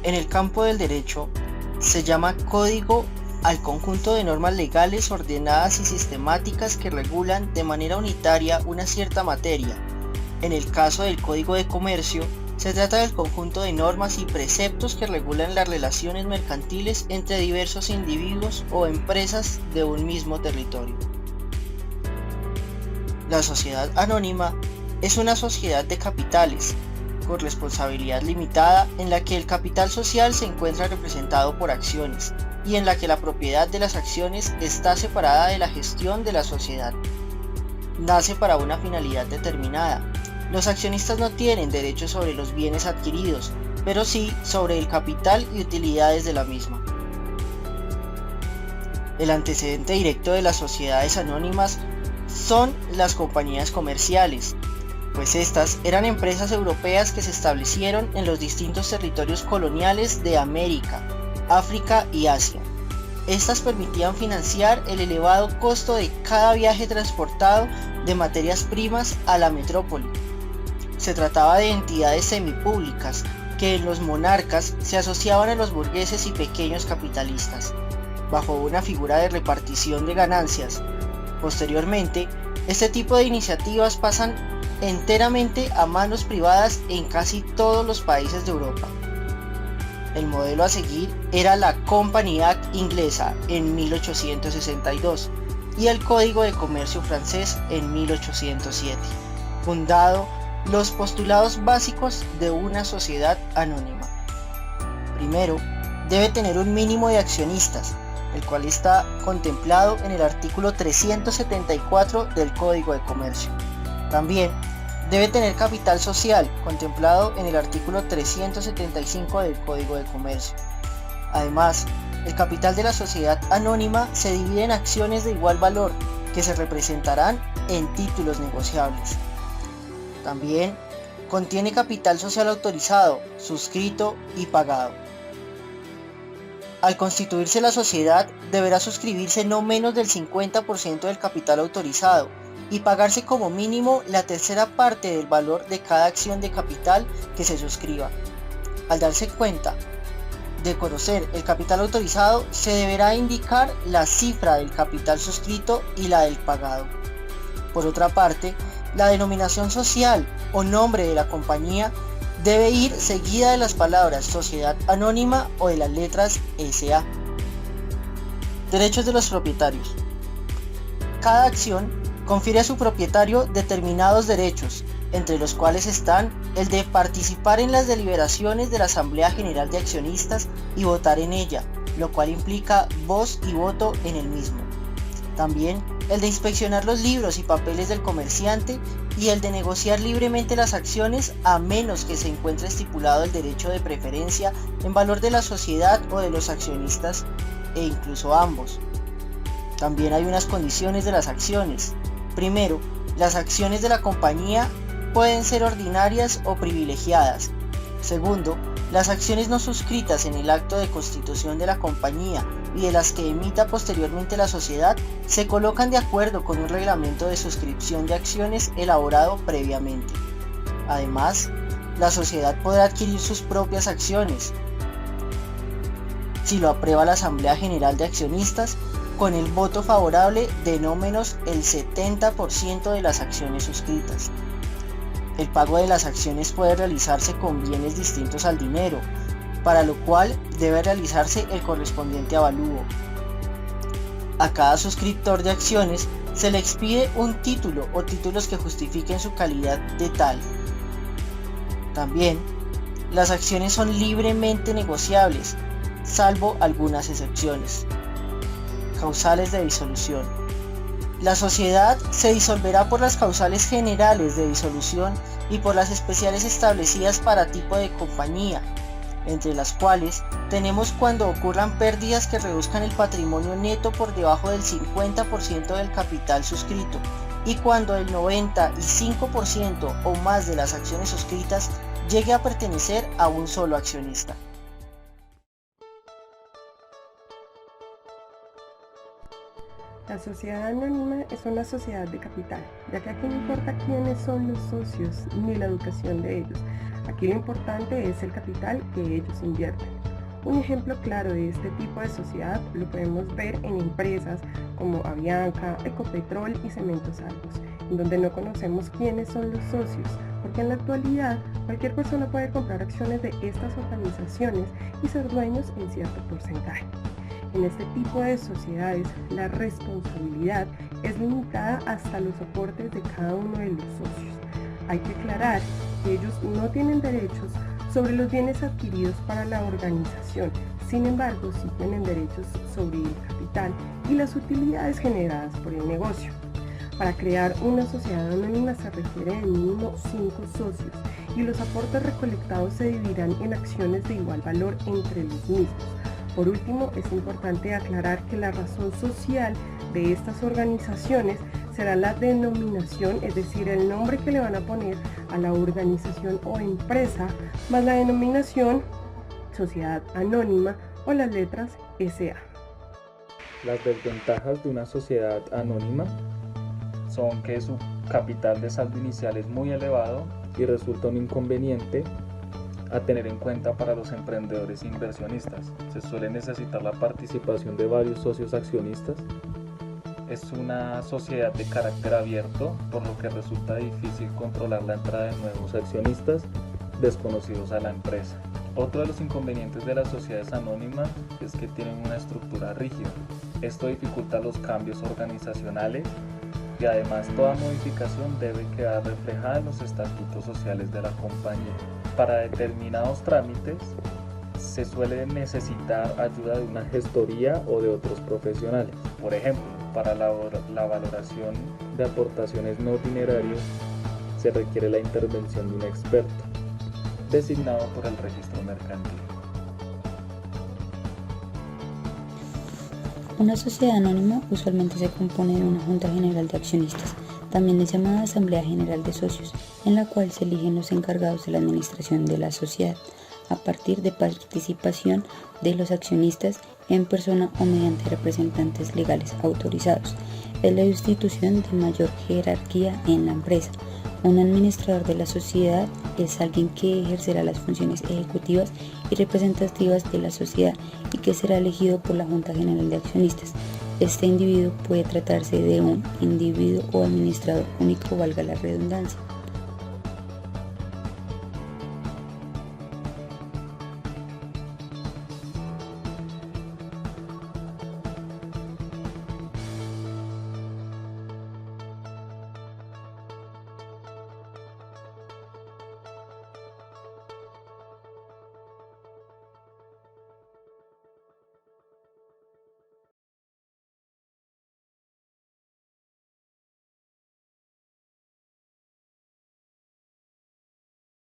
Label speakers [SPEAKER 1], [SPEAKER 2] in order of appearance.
[SPEAKER 1] En el campo del derecho se llama código al conjunto de normas legales ordenadas y sistemáticas que regulan de manera unitaria una cierta materia. En el caso del Código de Comercio, se trata del conjunto de normas y preceptos que regulan las relaciones mercantiles entre diversos individuos o empresas de un mismo territorio. La sociedad anónima es una sociedad de capitales, con responsabilidad limitada, en la que el capital social se encuentra representado por acciones y en la que la propiedad de las acciones está separada de la gestión de la sociedad. Nace para una finalidad determinada. Los accionistas no tienen derechos sobre los bienes adquiridos, pero sí sobre el capital y utilidades de la misma. El antecedente directo de las sociedades anónimas son las compañías comerciales, pues estas eran empresas europeas que se establecieron en los distintos territorios coloniales de América, África y Asia. Estas permitían financiar el elevado costo de cada viaje transportado de materias primas a la metrópoli. Se trataba de entidades semipúblicas que en los monarcas se asociaban a los burgueses y pequeños capitalistas, bajo una figura de repartición de ganancias. Posteriormente, este tipo de iniciativas pasan enteramente a manos privadas en casi todos los países de Europa. El modelo a seguir era la Company Act inglesa en 1862 y el Código de Comercio francés en 1807, fundado los postulados básicos de una sociedad anónima. Primero, debe tener un mínimo de accionistas, el cual está contemplado en el artículo 374 del Código de Comercio. También debe tener capital social, contemplado en el artículo 375 del Código de Comercio. Además, el capital de la sociedad anónima se divide en acciones de igual valor, que se representarán en títulos negociables. También contiene capital social autorizado, suscrito y pagado. Al constituirse la sociedad, deberá suscribirse no menos del 50% del capital autorizado y pagarse como mínimo la tercera parte del valor de cada acción de capital que se suscriba. Al darse cuenta de conocer el capital autorizado, se deberá indicar la cifra del capital suscrito y la del pagado. Por otra parte, la denominación social o nombre de la compañía debe ir seguida de las palabras Sociedad Anónima o de las letras SA. Derechos de los propietarios. Cada acción confiere a su propietario determinados derechos, entre los cuales están el de participar en las deliberaciones de la Asamblea General de Accionistas y votar en ella, lo cual implica voz y voto en el mismo. También el de inspeccionar los libros y papeles del comerciante y el de negociar libremente las acciones a menos que se encuentre estipulado el derecho de preferencia en valor de la sociedad o de los accionistas e incluso ambos. También hay unas condiciones de las acciones. Primero, las acciones de la compañía pueden ser ordinarias o privilegiadas. Segundo, las acciones no suscritas en el acto de constitución de la compañía y de las que emita posteriormente la sociedad se colocan de acuerdo con un reglamento de suscripción de acciones elaborado previamente. Además, la sociedad podrá adquirir sus propias acciones, si lo aprueba la Asamblea General de Accionistas, con el voto favorable de no menos el 70% de las acciones suscritas. El pago de las acciones puede realizarse con bienes distintos al dinero, para lo cual debe realizarse el correspondiente avalúo. A cada suscriptor de acciones se le expide un título o títulos que justifiquen su calidad de tal. También, las acciones son libremente negociables, salvo algunas excepciones. Causales de disolución. La sociedad se disolverá por las causales generales de disolución y por las especiales establecidas para tipo de compañía, entre las cuales tenemos cuando ocurran pérdidas que reduzcan el patrimonio neto por debajo del 50% del capital suscrito y cuando el 95% o más de las acciones suscritas llegue a pertenecer a un solo accionista.
[SPEAKER 2] La sociedad anónima es una sociedad de capital, ya que aquí no importa quiénes son los socios ni la educación de ellos. Aquí lo importante es el capital que ellos invierten. Un ejemplo claro de este tipo de sociedad lo podemos ver en empresas como Avianca, Ecopetrol y Cementos Argos, en donde no conocemos quiénes son los socios, porque en la actualidad cualquier persona puede comprar acciones de estas organizaciones y ser dueños en cierto porcentaje. En este tipo de sociedades, la responsabilidad es limitada hasta los aportes de cada uno de los socios. Hay que aclarar que ellos no tienen derechos sobre los bienes adquiridos para la organización, sin embargo, sí tienen derechos sobre el capital y las utilidades generadas por el negocio. Para crear una sociedad anónima se requiere de mínimo 5 socios y los aportes recolectados se dividirán en acciones de igual valor entre los mismos. Por último, es importante aclarar que la razón social de estas organizaciones será la denominación, es decir, el nombre que le van a poner a la organización o empresa, más la denominación sociedad anónima o las letras SA.
[SPEAKER 3] Las desventajas de una sociedad anónima son que su capital de saldo inicial es muy elevado y resulta un inconveniente a tener en cuenta para los emprendedores e inversionistas. Se suele necesitar la participación de varios socios accionistas. Es una sociedad de carácter abierto, por lo que resulta difícil controlar la entrada de nuevos accionistas desconocidos a la empresa. Otro de los inconvenientes de las sociedades anónimas es que tienen una estructura rígida. Esto dificulta los cambios organizacionales y además toda modificación debe quedar reflejada en los estatutos sociales de la compañía. Para determinados trámites se suele necesitar ayuda de una gestoría o de otros profesionales. Por ejemplo, para la valoración de aportaciones no dinerarias se requiere la intervención de un experto designado por el registro mercantil.
[SPEAKER 4] Una sociedad anónima usualmente se compone de una junta general de accionistas, también es llamada asamblea general de socios, en la cual se eligen los encargados de la administración de la sociedad, a partir de participación de los accionistas en persona o mediante representantes legales autorizados. Es la institución de mayor jerarquía en la empresa. Un administrador de la sociedad es alguien que ejercerá las funciones ejecutivas y representativas de la sociedad y que será elegido por la Junta General de Accionistas. Este individuo puede tratarse de un individuo o administrador único, valga la redundancia.